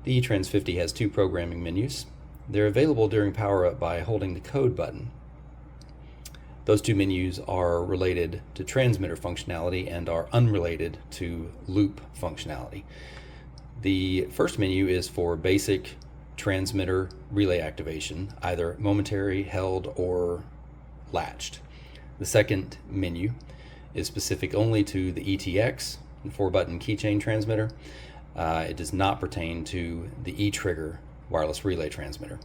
The ETRANS50 has two programming menus. They're available during power up by holding the code button. Those two menus are related to transmitter functionality and are unrelated to loop functionality. The first menu is for basic transmitter relay activation, either momentary, held, or latched. The second menu is specific only to the ETX, 4-button keychain transmitter. It does not pertain to the ETRIGGER wireless relay transmitter.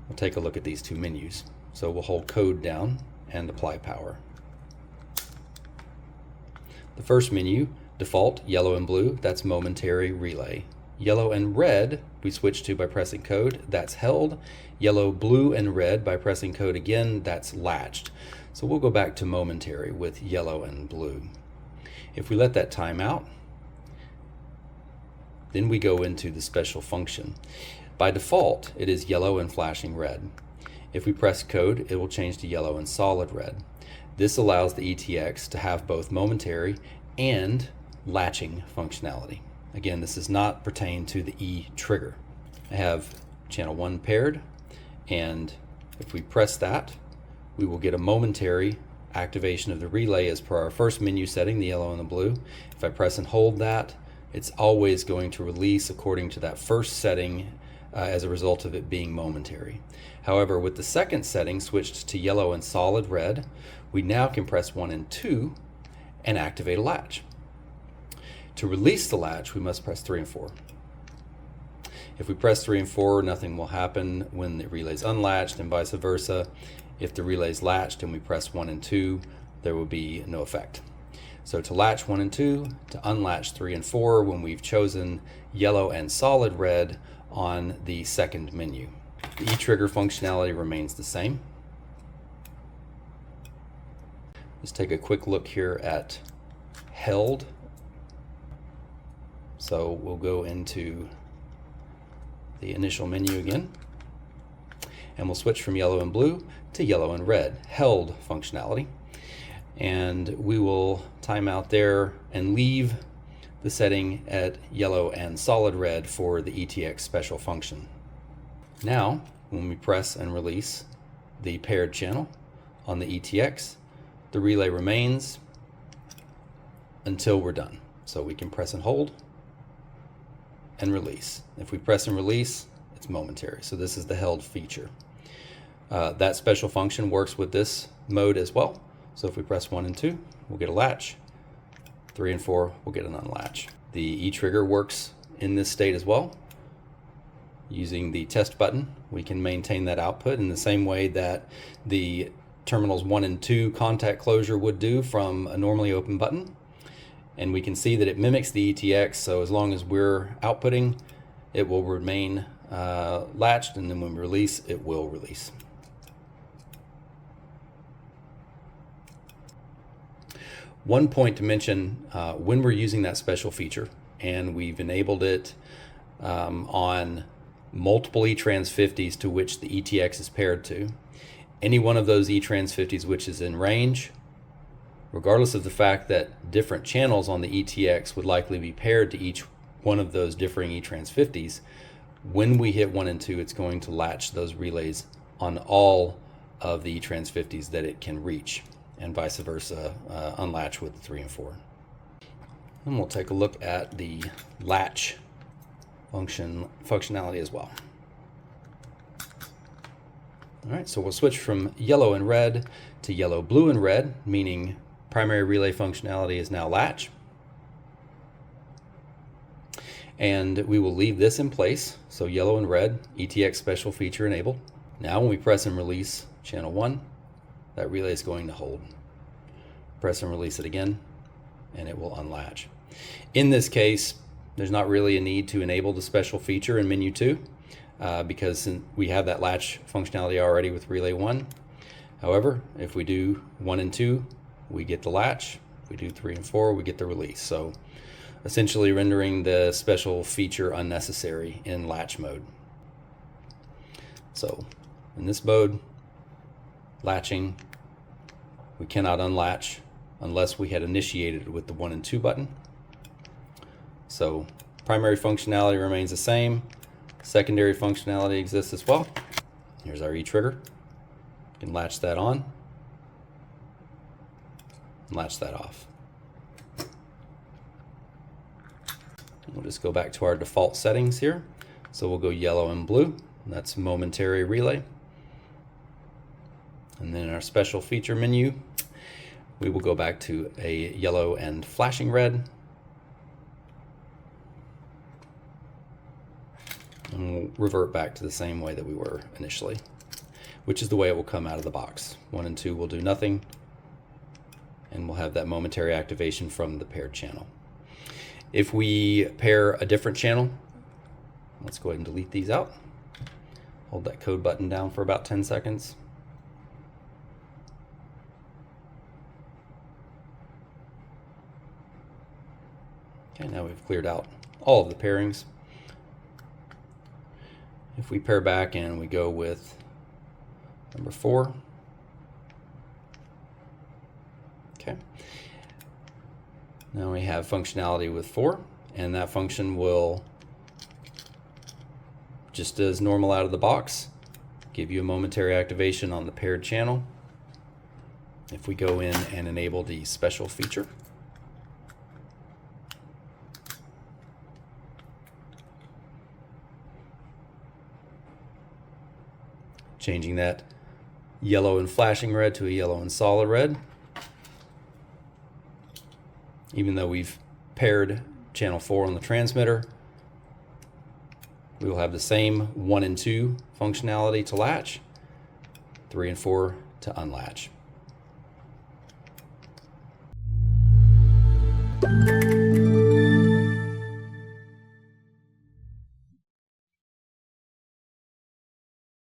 We'll take a look at these two menus. So we'll hold code down and apply power. The first menu, default, yellow and blue, that's momentary relay. Yellow and red, we switch to by pressing code, that's held. Yellow, blue, and red by pressing code again, that's latched. So we'll go back to momentary with yellow and blue. If we let that time out, then we go into the special function. By default, it is yellow and flashing red. If we press code, it will change to yellow and solid red. This allows the ETX to have both momentary and latching functionality. Again, this does not pertain to the ETRIGGER. I have channel 1 paired, and if we press that, we will get a momentary activation of the relay as per our first menu setting, the yellow and the blue. If I press and hold that, it's always going to release according to that first setting as a result of it being momentary. However, with the second setting switched to yellow and solid red, we now can press 1 and 2 and activate a latch. To release the latch, we must press 3 and 4. If we press 3 and 4, nothing will happen when the relay is unlatched, and vice versa. If the relay is latched and we press 1 and 2, there will be no effect. So to latch 1 and 2, to unlatch 3 and 4 when we've chosen yellow and solid red on the second menu. The ETRIGGER functionality remains the same. Let's take a quick look here at held. So we'll go into the initial menu again, and we'll switch from yellow and blue to yellow and red, held functionality. And we will time out there and leave the setting at yellow and solid red for the ETX special function. Now, when we press and release the paired channel on the ETX, the relay remains until we're done. So we can press and hold and release. If we press and release, it's momentary. So this is the held feature. That special function works with this mode as well. So if we press 1 and 2, we'll get a latch. 3 and 4, we'll get an unlatch. The ETRIGGER works in this state as well. Using the test button, we can maintain that output in the same way that the terminals 1 and 2 contact closure would do from a normally open button. And we can see that it mimics the ETX, so as long as we're outputting, it will remain latched, and then when we release, it will release. One point to mention, when we're using that special feature, and we've enabled it on multiple ETRANS50s to which the ETX is paired to, any one of those ETRANS50s which is in range, regardless of the fact that different channels on the ETX would likely be paired to each one of those differing ETRANS50s, when we hit 1 and 2, it's going to latch those relays on all of the ETRANS50s that it can reach, and vice versa, unlatch with 3 and 4. And we'll take a look at the latch functionality as well. All right, so we'll switch from yellow and red to yellow, blue, and red, meaning primary relay functionality is now latch. And we will leave this in place, so yellow and red, ETX special feature enabled. Now when we press and release channel 1, that relay is going to hold. Press and release it again, and it will unlatch. In this case, there's not really a need to enable the special feature in menu 2 because we have that latch functionality already with relay 1. However, if we do 1 and 2, we get the latch. If we do 3 and 4, we get the release. So essentially rendering the special feature unnecessary in latch mode. So in this mode, latching, we cannot unlatch unless we had initiated it with the 1 and 2 button. So Primary functionality remains the same. Secondary functionality exists as well. Here's our E-trigger. You can latch that on and latch that off. We'll just go back to our default settings here. So we'll go yellow and blue. That's momentary relay. And then in our special feature menu, we will go back to a yellow and flashing red. And we'll revert back to the same way that we were initially, which is the way it will come out of the box. 1 and 2 will do nothing, and we'll have that momentary activation from the paired channel. If we pair a different channel, let's go ahead and delete these out. Hold that code button down for about 10 seconds. Okay, now we've cleared out all of the pairings. If we pair back and we go with number 4, okay. Now we have functionality with 4, and that function will, just as normal out of the box, give you a momentary activation on the paired channel. If we go in and enable the special feature, changing that yellow and flashing red to a yellow and solid red. Even though we've paired channel 4 on the transmitter, we will have the same 1 and 2 functionality to latch, 3 and 4 to unlatch.